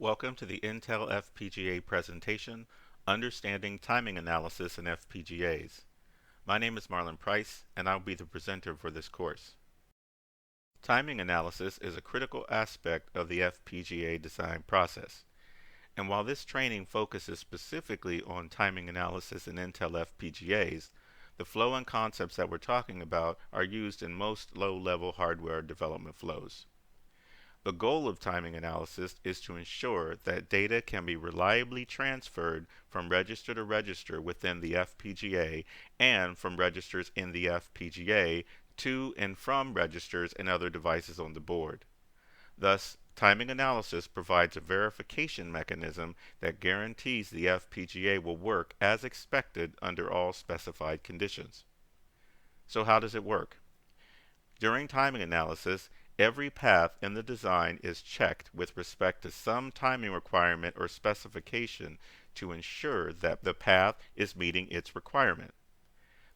Welcome to the Intel FPGA presentation, Understanding Timing Analysis in FPGAs. My name is Marlon Price, and I'll be the presenter for this course. Timing analysis is a critical aspect of the FPGA design process. And while this training focuses specifically on timing analysis in Intel FPGAs, the flow and concepts that we're talking about are used in most low-level hardware development flows. The goal of timing analysis is to ensure that data can be reliably transferred from register to register within the FPGA and from registers in the FPGA to and from registers and other devices on the board. Thus, timing analysis provides a verification mechanism that guarantees the FPGA will work as expected under all specified conditions. So how does it work? During timing analysis, every path in the design is checked with respect to some timing requirement or specification to ensure that the path is meeting its requirement.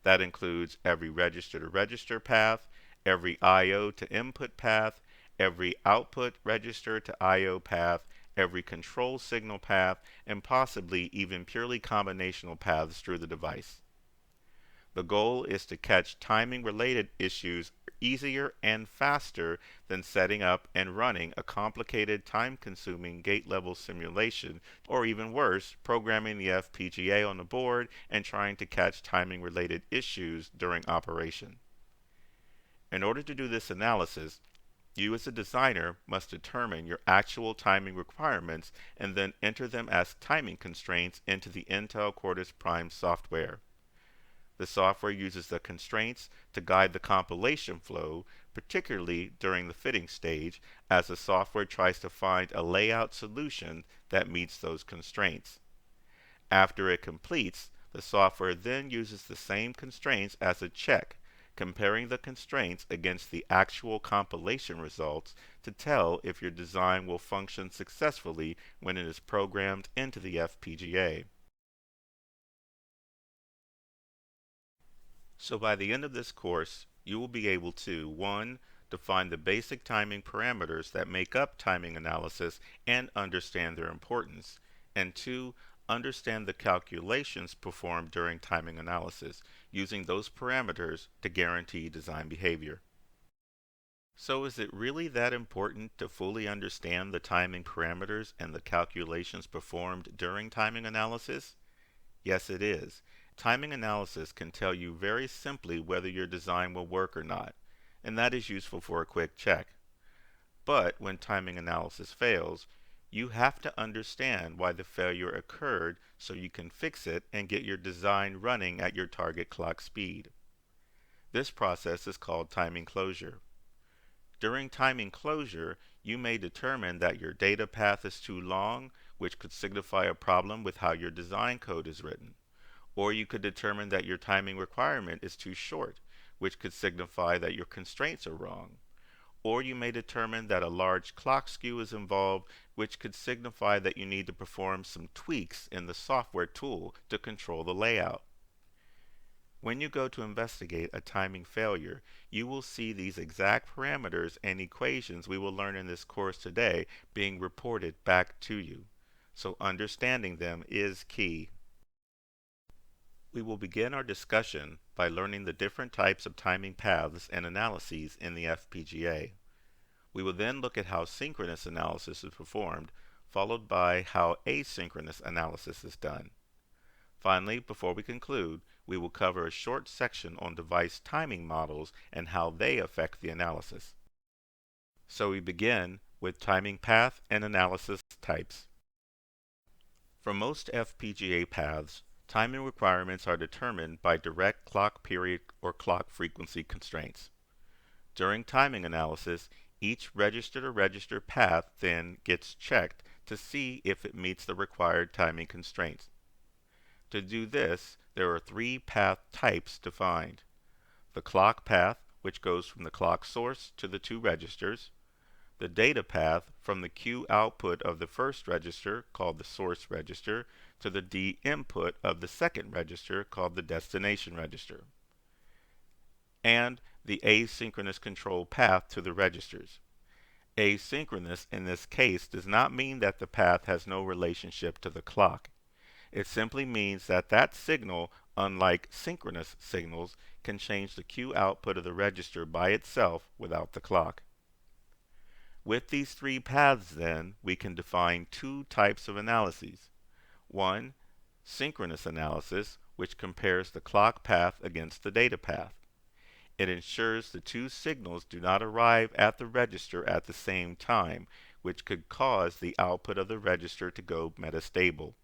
That includes every register to register path, every I/O to input path, every output register to I/O path, every control signal path, and possibly even purely combinational paths through the device. The goal is to catch timing-related issues easier and faster than setting up and running a complicated time-consuming gate-level simulation, or even worse, programming the FPGA on the board and trying to catch timing-related issues during operation. In order to do this analysis, you as a designer must determine your actual timing requirements and then enter them as timing constraints into the Intel Quartus Prime software. The software uses the constraints to guide the compilation flow, particularly during the fitting stage, as the software tries to find a layout solution that meets those constraints. After it completes, the software then uses the same constraints as a check, comparing the constraints against the actual compilation results to tell if your design will function successfully when it is programmed into the FPGA. So by the end of this course, you will be able to 1. Define the basic timing parameters that make up timing analysis and understand their importance, and 2. Understand the calculations performed during timing analysis, using those parameters to guarantee design behavior. So is it really that important to fully understand the timing parameters and the calculations performed during timing analysis? Yes, it is. Timing analysis can tell you very simply whether your design will work or not, and that is useful for a quick check. But when timing analysis fails, you have to understand why the failure occurred so you can fix it and get your design running at your target clock speed. This process is called timing closure. During timing closure, you may determine that your data path is too long, which could signify a problem with how your design code is written. Or you could determine that your timing requirement is too short, which could signify that your constraints are wrong. Or you may determine that a large clock skew is involved, which could signify that you need to perform some tweaks in the software tool to control the layout. When you go to investigate a timing failure, you will see these exact parameters and equations we will learn in this course today being reported back to you. So understanding them is key. We will begin our discussion by learning the different types of timing paths and analyses in the FPGA. We will then look at how synchronous analysis is performed, followed by how asynchronous analysis is done. Finally, before we conclude, we will cover a short section on device timing models and how they affect the analysis. So we begin with timing path and analysis types. For most FPGA paths, timing requirements are determined by direct clock period or clock frequency constraints. During timing analysis, each register-to-register path then gets checked to see if it meets the required timing constraints. To do this, there are 3 path types defined. The clock path, which goes from the clock source to the 2 registers. The data path from the Q output of the first register, called the source register, to the D input of the second register, called the destination register. And the asynchronous control path to the registers. Asynchronous in this case does not mean that the path has no relationship to the clock. It simply means that that signal, unlike synchronous signals, can change the Q output of the register by itself without the clock. With these three paths, then, we can define two types of analyses. One, synchronous analysis, which compares the clock path against the data path. It ensures the two signals do not arrive at the register at the same time, which could cause the output of the register to go metastable.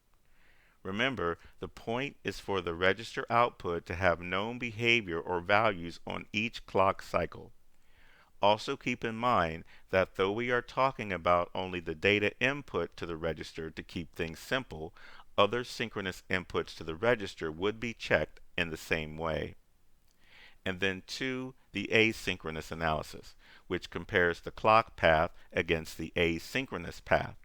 Remember, the point is for the register output to have known behavior or values on each clock cycle. Also keep in mind that though we are talking about only the data input to the register to keep things simple, other synchronous inputs to the register would be checked in the same way. And then 2, the asynchronous analysis, which compares the clock path against the asynchronous path.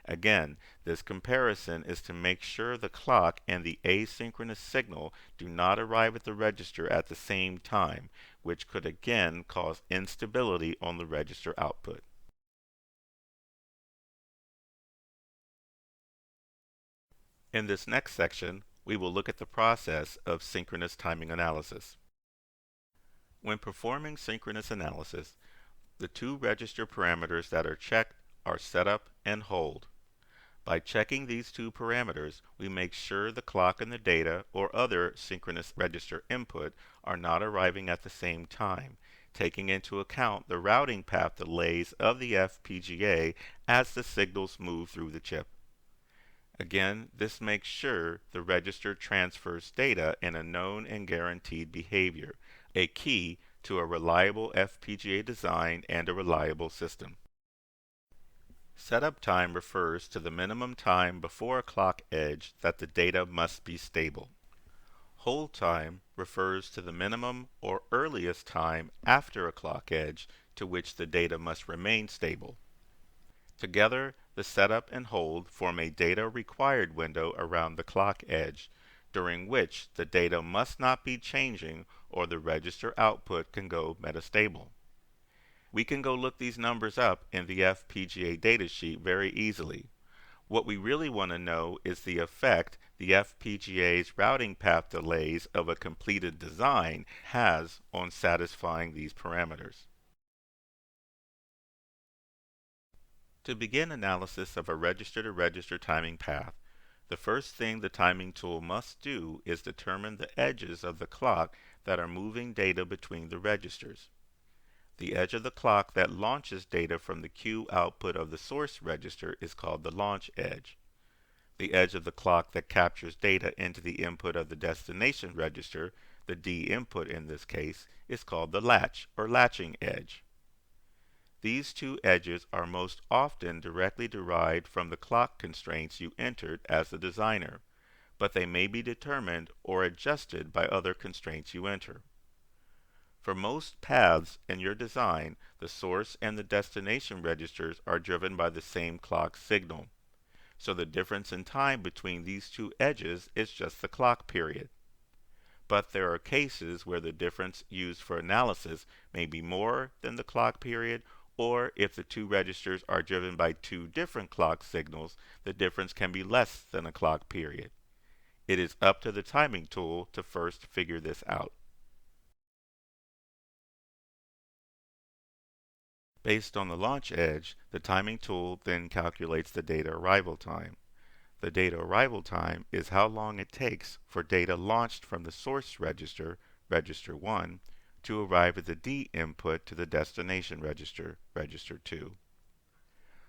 Again, this comparison is to make sure the clock and the asynchronous signal do not arrive at the register at the same time, which could again cause instability on the register output. In this next section, we will look at the process of synchronous timing analysis. When performing synchronous analysis, the two register parameters that are checked are setup and hold. By checking these two parameters, we make sure the clock and the data or other synchronous register input are not arriving at the same time, taking into account the routing path delays of the FPGA as the signals move through the chip. Again, this makes sure the register transfers data in a known and guaranteed behavior, a key to a reliable FPGA design and a reliable system. Setup time refers to the minimum time before a clock edge that the data must be stable. Hold time refers to the minimum or earliest time after a clock edge to which the data must remain stable. Together, the setup and hold form a data required window around the clock edge, during which the data must not be changing or the register output can go metastable. We can go look these numbers up in the FPGA datasheet very easily. What we really want to know is the effect the FPGA's routing path delays of a completed design has on satisfying these parameters. To begin analysis of a register-to-register timing path, the first thing the timing tool must do is determine the edges of the clock that are moving data between the registers. The edge of the clock that launches data from the Q output of the source register is called the launch edge. The edge of the clock that captures data into the input of the destination register, the D input in this case, is called the latch or latching edge. These two edges are most often directly derived from the clock constraints you entered as the designer, but they may be determined or adjusted by other constraints you enter. For most paths in your design, the source and the destination registers are driven by the same clock signal. So the difference in time between these two edges is just the clock period. But there are cases where the difference used for analysis may be more than the clock period, or if the two registers are driven by two different clock signals, the difference can be less than a clock period. It is up to the timing tool to first figure this out. Based on the launch edge, the timing tool then calculates the data arrival time. The data arrival time is how long it takes for data launched from the source register, register 1, to arrive at the D input to the destination register, register 2.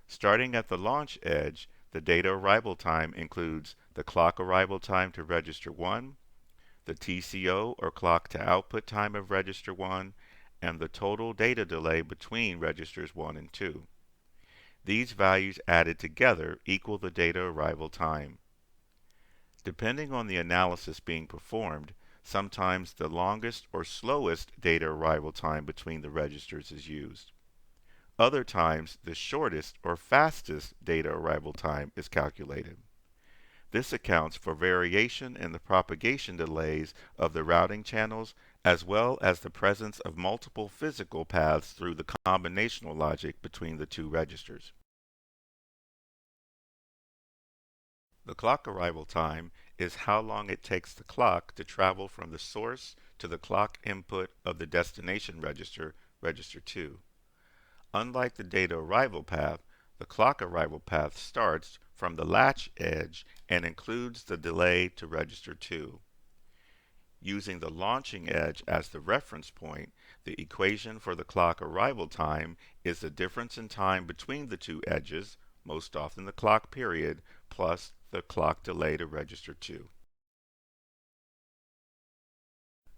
Starting at the launch edge, the data arrival time includes the clock arrival time to register 1, the TCO or clock to output time of register 1, and the total data delay between registers 1 and 2. These values added together equal the data arrival time. Depending on the analysis being performed, sometimes the longest or slowest data arrival time between the registers is used. Other times, the shortest or fastest data arrival time is calculated. This accounts for variation in the propagation delays of the routing channels as well as the presence of multiple physical paths through the combinational logic between the two registers. The clock arrival time is how long it takes the clock to travel from the source to the clock input of the destination register, register 2. Unlike the data arrival path, the clock arrival path starts from the latch edge and includes the delay to register 2. Using the launching edge as the reference point, the equation for the clock arrival time is the difference in time between the two edges, most often the clock period, plus the clock delay to register 2.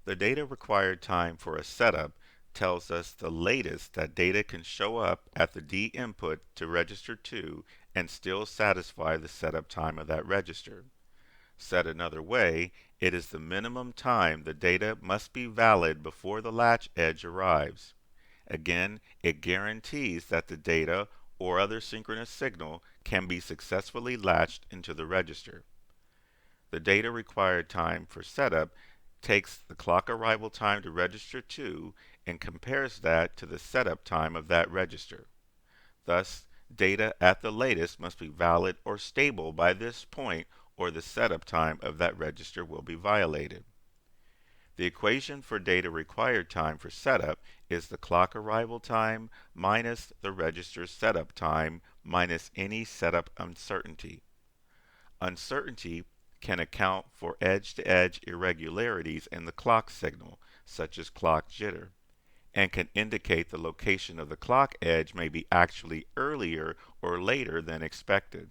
The data required time for a setup tells us the latest that data can show up at the D input to register 2 and still satisfy the setup time of that register. Said another way, it is the minimum time the data must be valid before the latch edge arrives. Again, it guarantees that the data or other synchronous signal can be successfully latched into the register. The data required time for setup takes the clock arrival time to register 2 and compares that to the setup time of that register. Thus, data at the latest must be valid or stable by this point, or the setup time of that register will be violated. The equation for data required time for setup is the clock arrival time minus the register's setup time minus any setup uncertainty. Uncertainty can account for edge-to-edge irregularities in the clock signal, such as clock jitter, and can indicate the location of the clock edge may be actually earlier or later than expected.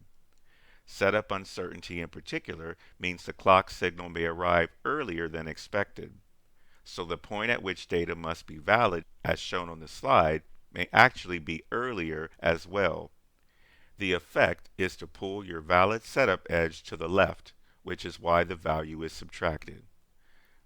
Setup uncertainty in particular means the clock signal may arrive earlier than expected. So the point at which data must be valid, as shown on the slide, may actually be earlier as well. The effect is to pull your valid setup edge to the left, which is why the value is subtracted.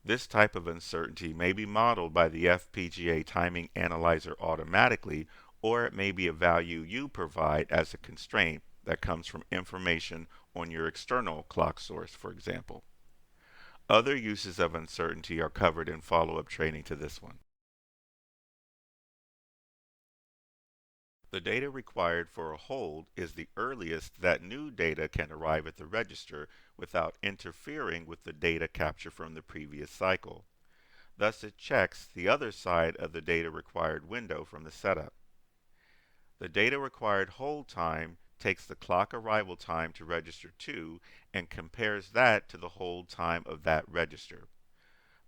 This type of uncertainty may be modeled by the FPGA timing analyzer automatically, or it may be a value you provide as a constraint that comes from information on your external clock source, for example. Other uses of uncertainty are covered in follow-up training to this one. The data required for a hold is the earliest that new data can arrive at the register without interfering with the data captured from the previous cycle. Thus, it checks the other side of the data required window from the setup. The data required hold time takes the clock arrival time to register 2 and compares that to the hold time of that register.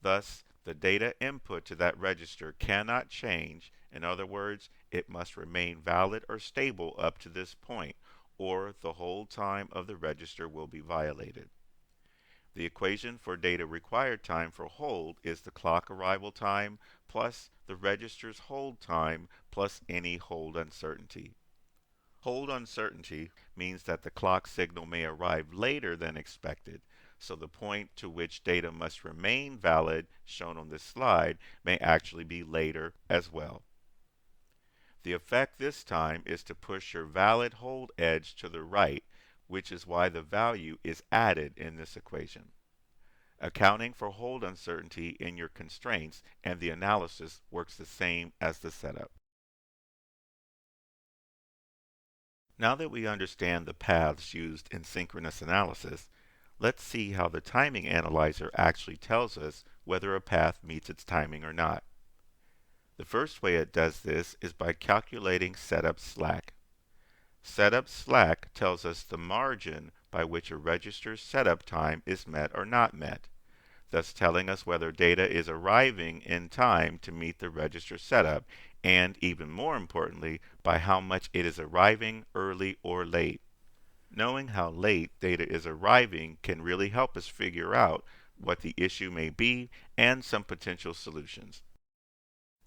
Thus, the data input to that register cannot change. In other words, it must remain valid or stable up to this point, or the hold time of the register will be violated. The equation for data required time for hold is the clock arrival time plus the register's hold time plus any hold uncertainty. Hold uncertainty means that the clock signal may arrive later than expected, so the point to which data must remain valid, shown on this slide, may actually be later as well. The effect this time is to push your valid hold edge to the right, which is why the value is added in this equation. Accounting for hold uncertainty in your constraints and the analysis works the same as the setup. Now that we understand the paths used in synchronous analysis, let's see how the timing analyzer actually tells us whether a path meets its timing or not. The first way it does this is by calculating setup slack. Setup slack tells us the margin by which a register's setup time is met or not met, thus telling us whether data is arriving in time to meet the register setup, and even more importantly, by how much it is arriving early or late. Knowing how late data is arriving can really help us figure out what the issue may be and some potential solutions.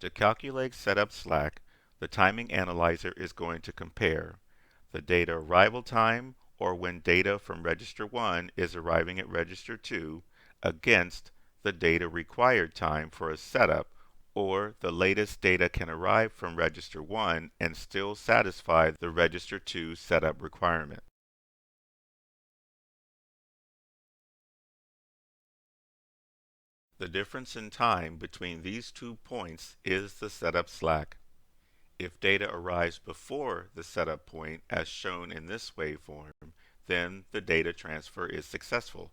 To calculate setup slack, the timing analyzer is going to compare the data arrival time, or when data from register 1 is arriving at register 2, against the data required time for a setup, or the latest data can arrive from register 1 and still satisfy the register 2 setup requirement. The difference in time between these 2 points is the setup slack. If data arrives before the setup point, as shown in this waveform, then the data transfer is successful.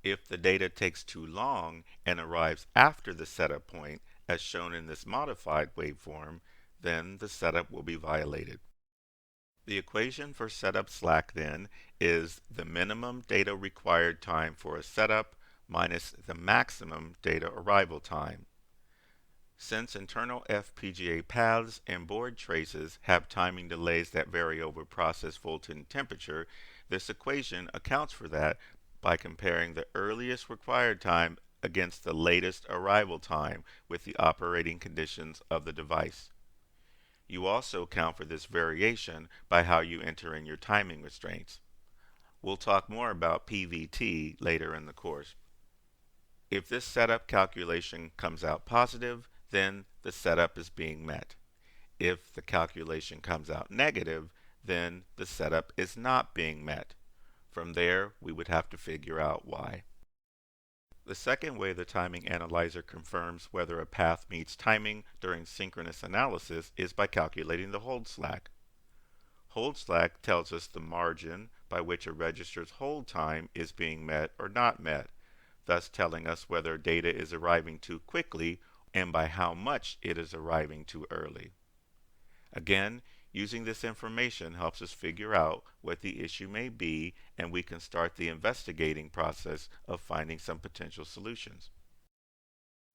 If the data takes too long and arrives after the setup point, as shown in this modified waveform, then the setup will be violated. The equation for setup slack then is the minimum data required time for a setup minus the maximum data arrival time. Since internal FPGA paths and board traces have timing delays that vary over process voltage and temperature, this equation accounts for that by comparing the earliest required time against the latest arrival time with the operating conditions of the device. You also account for this variation by how you enter in your timing restraints. We'll talk more about PVT later in the course. If this setup calculation comes out positive, then the setup is being met. If the calculation comes out negative, then the setup is not being met. From there, we would have to figure out why. The second way the timing analyzer confirms whether a path meets timing during synchronous analysis is by calculating the hold slack. Hold slack tells us the margin by which a register's hold time is being met or not met, thus telling us whether data is arriving too quickly and by how much it is arriving too early. Again, using this information helps us figure out what the issue may be, and we can start the investigating process of finding some potential solutions.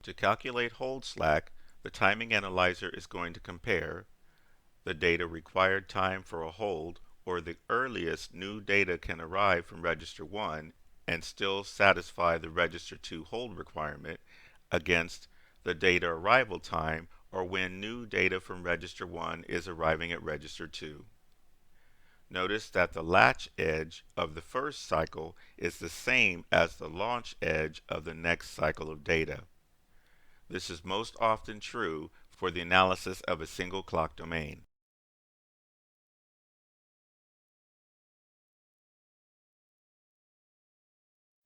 To calculate hold slack, the timing analyzer is going to compare the data required time for a hold, or the earliest new data can arrive from register 1 and still satisfy the register 2 hold requirement, against the data arrival time, or when new data from register 1 is arriving at register 2. Notice that the latch edge of the first cycle is the same as the launch edge of the next cycle of data. This is most often true for the analysis of a single clock domain.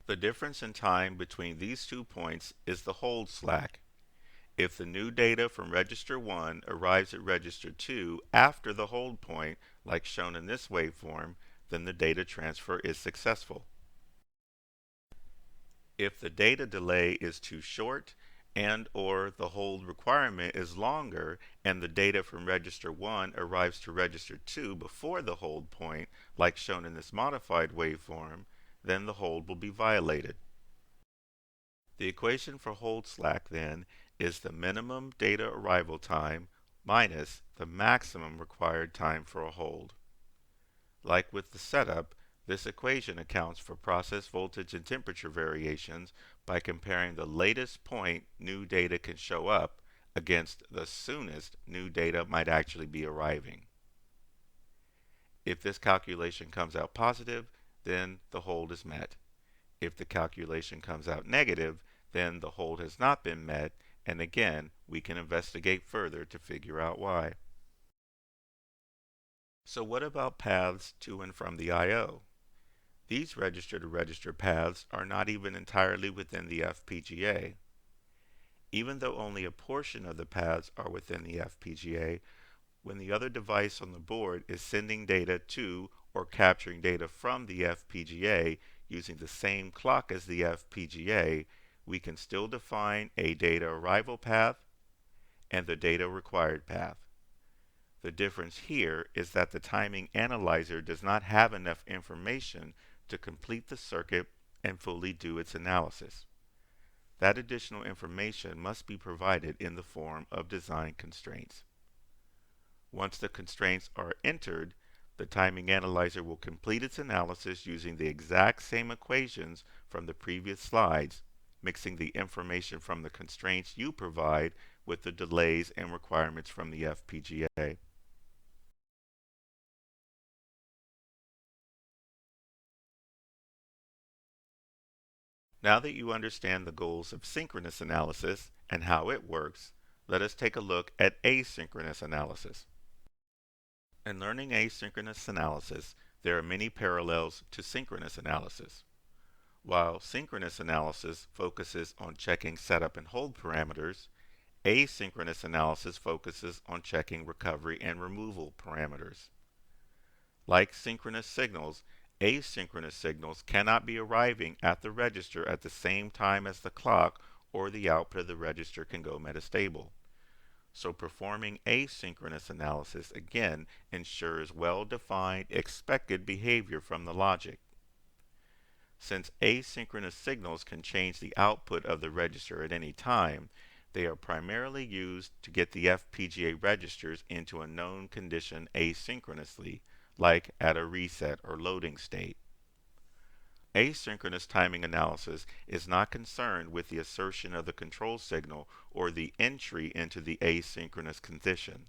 The difference in time between these 2 points is the hold slack. If the new data from register 1 arrives at register 2 after the hold point, like shown in this waveform, then the data transfer is successful. If the data delay is too short and or the hold requirement is longer and the data from register 1 arrives to register 2 before the hold point, like shown in this modified waveform, then the hold will be violated. The equation for hold slack then is the minimum data arrival time minus the maximum required time for a hold. Like with the setup, this equation accounts for process voltage and temperature variations by comparing the latest point new data can show up against the soonest new data might actually be arriving. If this calculation comes out positive, then the hold is met. If the calculation comes out negative, then the hold has not been met, and again, we can investigate further to figure out why. So what about paths to and from the I/O? These register-to-register paths are not even entirely within the FPGA. Even though only a portion of the paths are within the FPGA, when the other device on the board is sending data to or capturing data from the FPGA using the same clock as the FPGA, we can still define a data arrival path and the data required path. The difference here is that the timing analyzer does not have enough information to complete the circuit and fully do its analysis. That additional information must be provided in the form of design constraints. Once the constraints are entered, the timing analyzer will complete its analysis using the exact same equations from the previous slides, mixing the information from the constraints you provide with the delays and requirements from the FPGA. Now that you understand the goals of synchronous analysis and how it works, let us take a look at asynchronous analysis. In learning asynchronous analysis, there are many parallels to synchronous analysis. While synchronous analysis focuses on checking setup and hold parameters, asynchronous analysis focuses on checking recovery and removal parameters. Like synchronous signals, asynchronous signals cannot be arriving at the register at the same time as the clock, or the output of the register can go metastable. So performing asynchronous analysis again ensures well-defined expected behavior from the logic. Since asynchronous signals can change the output of the register at any time, they are primarily used to get the FPGA registers into a known condition asynchronously, like at a reset or loading state. Asynchronous timing analysis is not concerned with the assertion of the control signal or the entry into the asynchronous condition.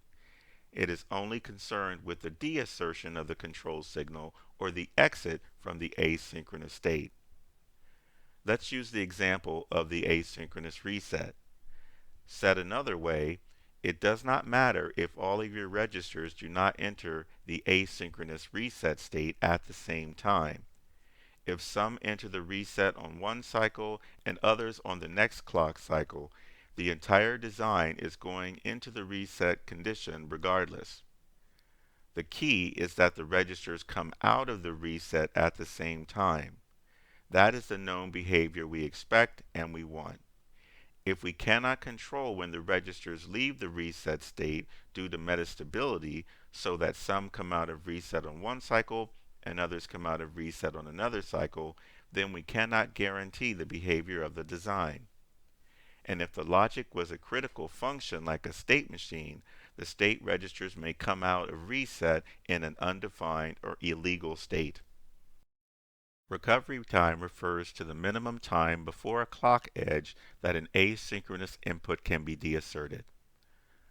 It is only concerned with the deassertion of the control signal or the exit from the asynchronous state. Let's use the example of the asynchronous reset. Said another way, it does not matter if all of your registers do not enter the asynchronous reset state at the same time. If some enter the reset on one cycle and others on the next clock cycle, the entire design is going into the reset condition regardless. The key is that the registers come out of the reset at the same time. That is the known behavior we expect and we want. If we cannot control when the registers leave the reset state due to metastability, so that some come out of reset on one cycle and others come out of reset on another cycle, then we cannot guarantee the behavior of the design. And if the logic was a critical function like a state machine, the state registers may come out of reset in an undefined or illegal state. Recovery time refers to the minimum time before a clock edge that an asynchronous input can be deasserted.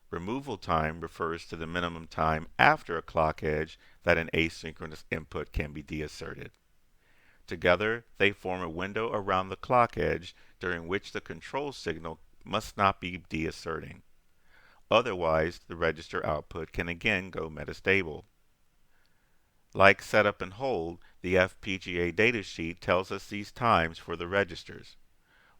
Removal time refers to the minimum time after a clock edge that an asynchronous input can be deasserted. Together, they form a window around the clock edge during which the control signal must not be deasserting. Otherwise, the register output can again go metastable. Like setup and hold, the FPGA datasheet tells us these times for the registers.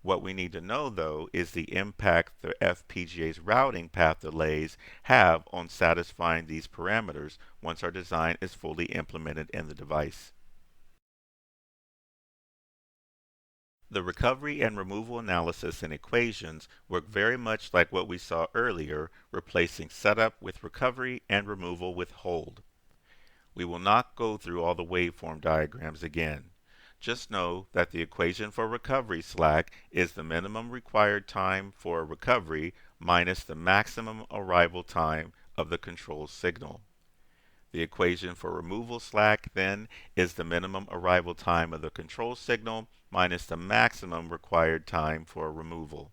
What we need to know, though, is the impact the FPGA's routing path delays have on satisfying these parameters once our design is fully implemented in the device. The recovery and removal analysis and equations work very much like what we saw earlier, replacing setup with recovery and removal with hold. We will not go through all the waveform diagrams again. Just know that the equation for recovery slack is the minimum required time for a recovery minus the maximum arrival time of the control signal. The equation for removal slack, then, is the minimum arrival time of the control signal minus the maximum required time for removal.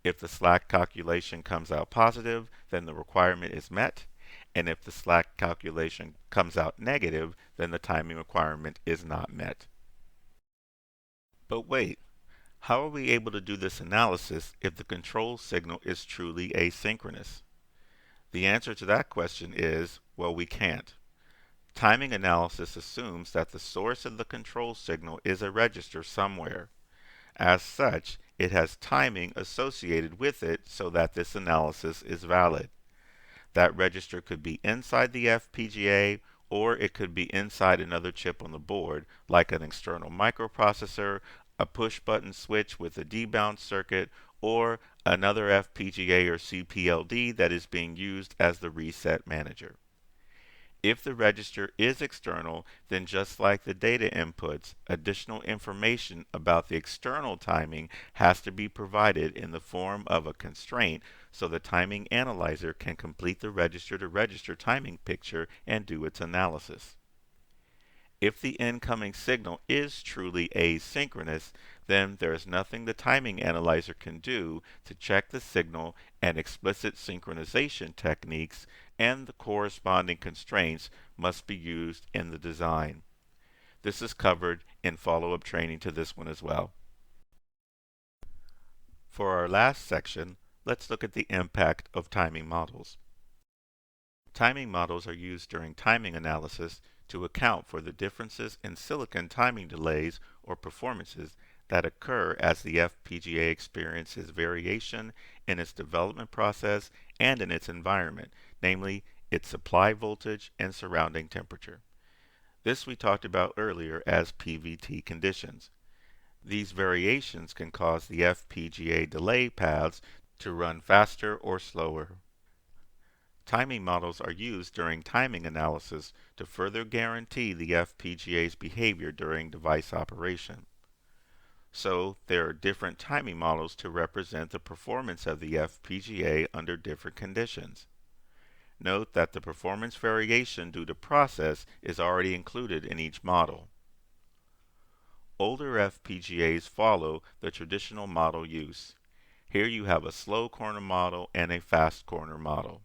If the slack calculation comes out positive, then the requirement is met, and if the slack calculation comes out negative, then the timing requirement is not met. But wait, how are we able to do this analysis if the control signal is truly asynchronous? The answer to that question is, well, we can't. Timing analysis assumes that the source of the control signal is a register somewhere. As such, it has timing associated with it so that this analysis is valid. That register could be inside the FPGA, or it could be inside another chip on the board, like an external microprocessor, a push-button switch with a debound circuit, or another FPGA or CPLD that is being used as the reset manager. If the register is external, then just like the data inputs, additional information about the external timing has to be provided in the form of a constraint so the timing analyzer can complete the register-to-register timing picture and do its analysis. If the incoming signal is truly asynchronous, then there is nothing the timing analyzer can do to check the signal, and explicit synchronization techniques and the corresponding constraints must be used in the design. This is covered in follow-up training to this one as well. For our last section, let's look at the impact of timing models. Timing models are used during timing analysis to account for the differences in silicon timing delays or performances that occur as the FPGA experiences variation in its development process and in its environment, namely its supply voltage and surrounding temperature. This we talked about earlier as PVT conditions. These variations can cause the FPGA delay paths to run faster or slower. Timing models are used during timing analysis to further guarantee the FPGA's behavior during device operation. So, there are different timing models to represent the performance of the FPGA under different conditions. Note that the performance variation due to process is already included in each model. Older FPGAs follow the traditional model use. Here you have a slow corner model and a fast corner model.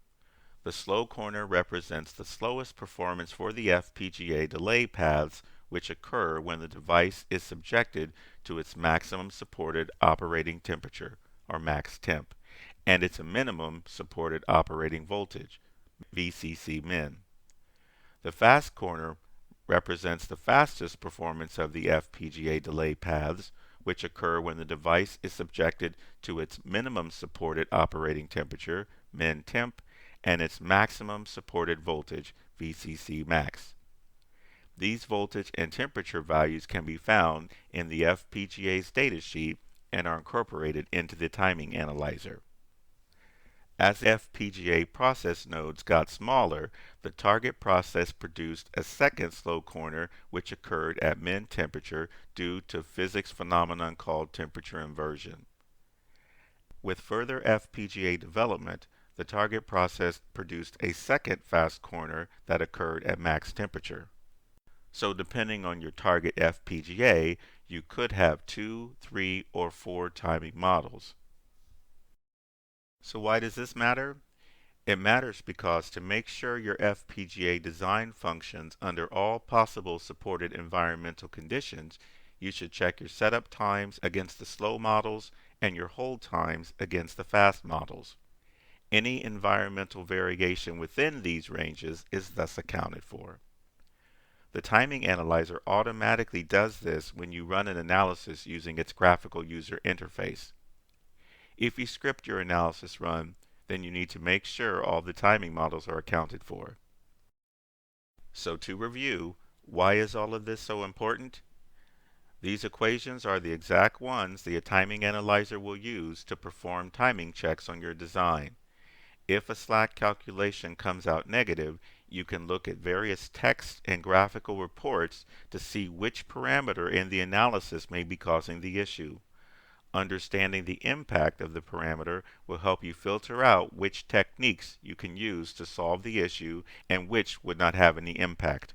The slow corner represents the slowest performance for the FPGA delay paths which occur when the device is subjected to its maximum supported operating temperature, or max temp, and its minimum supported operating voltage, VCC min. The fast corner represents the fastest performance of the FPGA delay paths, which occur when the device is subjected to its minimum supported operating temperature, min temp, and its maximum supported voltage, VCC max. These voltage and temperature values can be found in the FPGA's datasheet and are incorporated into the timing analyzer. As FPGA process nodes got smaller, the target process produced a second slow corner which occurred at min temperature due to physics phenomenon called temperature inversion. With further FPGA development, the target process produced a second fast corner that occurred at max temperature. So depending on your target FPGA, you could have 2, 3, or 4 timing models. So why does this matter? It matters because to make sure your FPGA design functions under all possible supported environmental conditions, you should check your setup times against the slow models and your hold times against the fast models. Any environmental variation within these ranges is thus accounted for. The timing analyzer automatically does this when you run an analysis using its graphical user interface. If you script your analysis run, then you need to make sure all the timing models are accounted for. So to review, why is all of this so important? These equations are the exact ones the timing analyzer will use to perform timing checks on your design. If a slack calculation comes out negative, you can look at various text and graphical reports to see which parameter in the analysis may be causing the issue. Understanding the impact of the parameter will help you filter out which techniques you can use to solve the issue and which would not have any impact.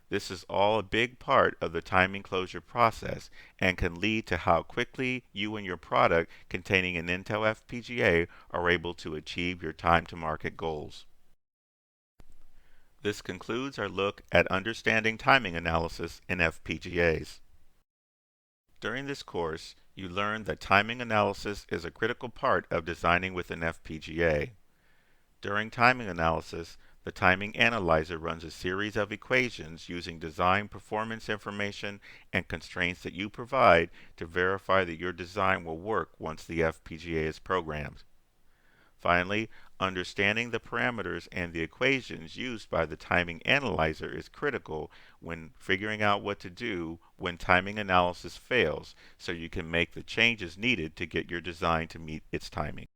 This is all a big part of the timing closure process and can lead to how quickly you and your product containing an Intel FPGA are able to achieve your time to market goals. This concludes our look at understanding timing analysis in FPGAs. During this course, you learned that timing analysis is a critical part of designing with an FPGA. During timing analysis, the timing analyzer runs a series of equations using design performance information and constraints that you provide to verify that your design will work once the FPGA is programmed. Finally, understanding the parameters and the equations used by the timing analyzer is critical when figuring out what to do when timing analysis fails, so you can make the changes needed to get your design to meet its timing.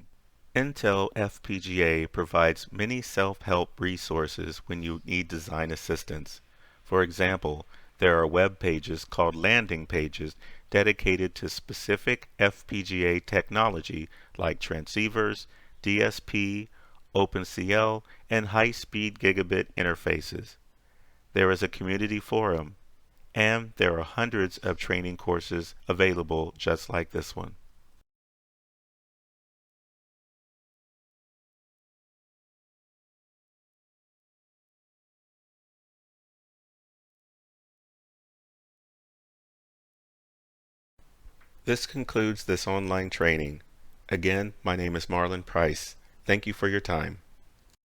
Intel FPGA provides many self-help resources when you need design assistance. For example, there are web pages called landing pages dedicated to specific FPGA technology like transceivers, DSP, OpenCL, and high-speed gigabit interfaces. There is a community forum, and there are hundreds of training courses available just like this one. This concludes this online training. Again, my name is Marlon Price. Thank you for your time.